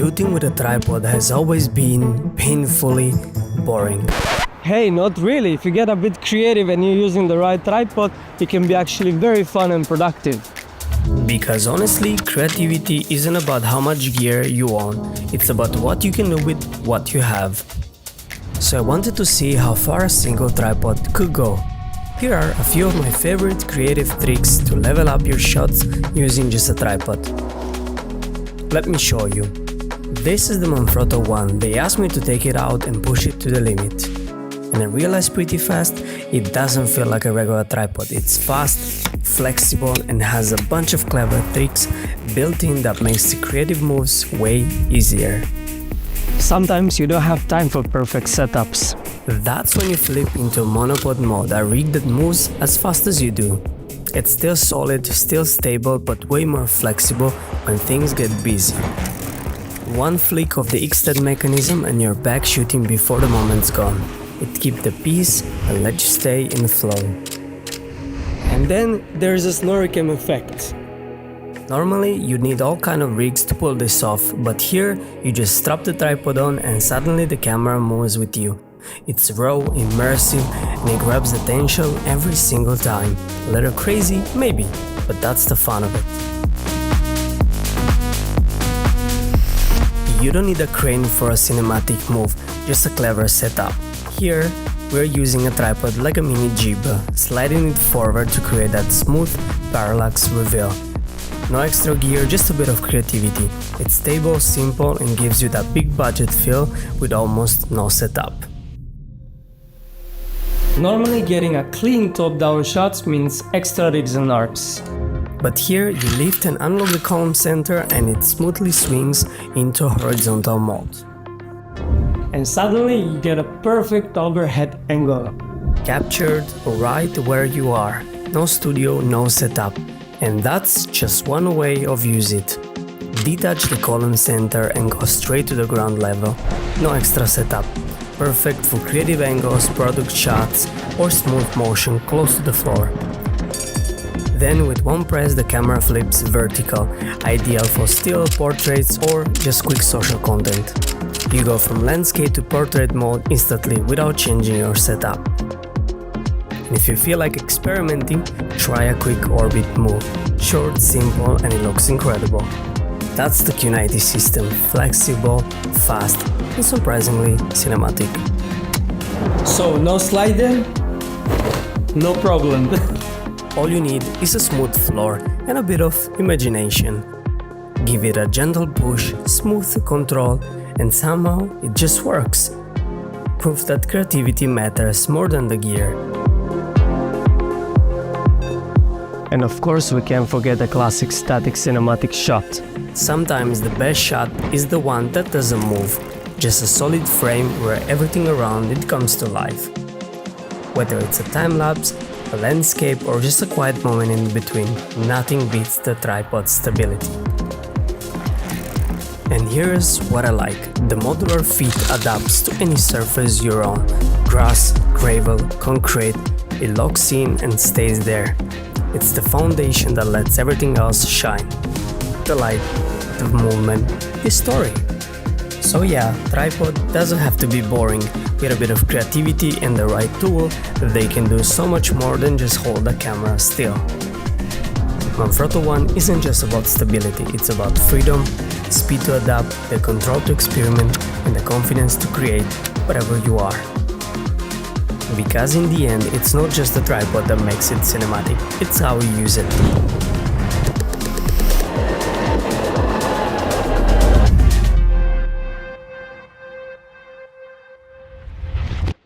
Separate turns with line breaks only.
shooting with a tripod has always been painfully boring.
Hey, not really. If you get a bit creative and you're using the right tripod, it can be actually very fun and productive.
Because honestly, creativity isn't about how much gear you own, it's about what you can do with what you have. So I wanted to see how far a single tripod could go. Here are a few of my favorite creative tricks to level up your shots using just a tripod. Let me show you. This is the Manfrotto One. They asked me to take it out and push it to the limit. And I realized pretty fast it doesn't feel like a regular tripod. It's fast, flexible, and has a bunch of clever tricks built in that makes the creative moves way easier.
Sometimes you don't have time for perfect setups.
That's when you flip into monopod mode, a rig that moves as fast as you do. It's still solid, still stable, but way more flexible when things get busy. One flick of the X-Ted mechanism and you're back shooting before the moment's gone. It keeps the peace and lets you stay in the flow.
And then there's a snorkel effect.
Normally, you need all kind of rigs to pull this off, but here you just strap the tripod on and suddenly the camera moves with you. It's raw, immersive, and it grabs attention every single time. A little crazy, maybe, but that's the fun of it. You don't need a crane for a cinematic move, just a clever setup. Here, we're using a tripod like a mini jib, sliding it forward to create that smooth parallax reveal. No extra gear, just a bit of creativity. It's stable, simple, and gives you that big budget feel with almost no setup.
Normally getting a clean top-down shot means extra rigs and arcs.
But here you lift and unlock the column center and it smoothly swings into horizontal mode.
And suddenly you get a perfect overhead angle.
Captured right where you are. No studio, no setup. And that's just one way of use it. Detach the column center and go straight to the ground level. No extra setup. Perfect for creative angles, product shots, or smooth motion close to the floor. Then with one press the camera flips vertical, ideal for still portraits or just quick social content. You go from landscape to portrait mode instantly without changing your setup. And if you feel like experimenting, try a quick orbit move. Short, simple, and it looks incredible. That's the Q90 system, flexible, fast, and surprisingly cinematic.
So no sliding? No problem.
All you need is a smooth floor and a bit of imagination. Give it a gentle push, smooth control, and somehow it just works. Proof that creativity matters more than the gear.
And of course we can't forget the classic static cinematic shot.
Sometimes the best shot is the one that doesn't move, just a solid frame where everything around it comes to life. Whether it's a time-lapse, a landscape, or just a quiet moment in between, nothing beats the tripod's stability. And here's what I like. The modular feet adapts to any surface you're on. Grass, gravel, concrete, it locks in and stays there. It's the foundation that lets everything else shine. The light, the movement, the story. So yeah, tripod doesn't have to be boring. With a bit of creativity and the right tool, they can do so much more than just hold the camera still. Manfrotto One isn't just about stability, it's about freedom, speed to adapt, the control to experiment, and the confidence to create whatever you are. Because in the end, it's not just the tripod that makes it cinematic, it's how you use it.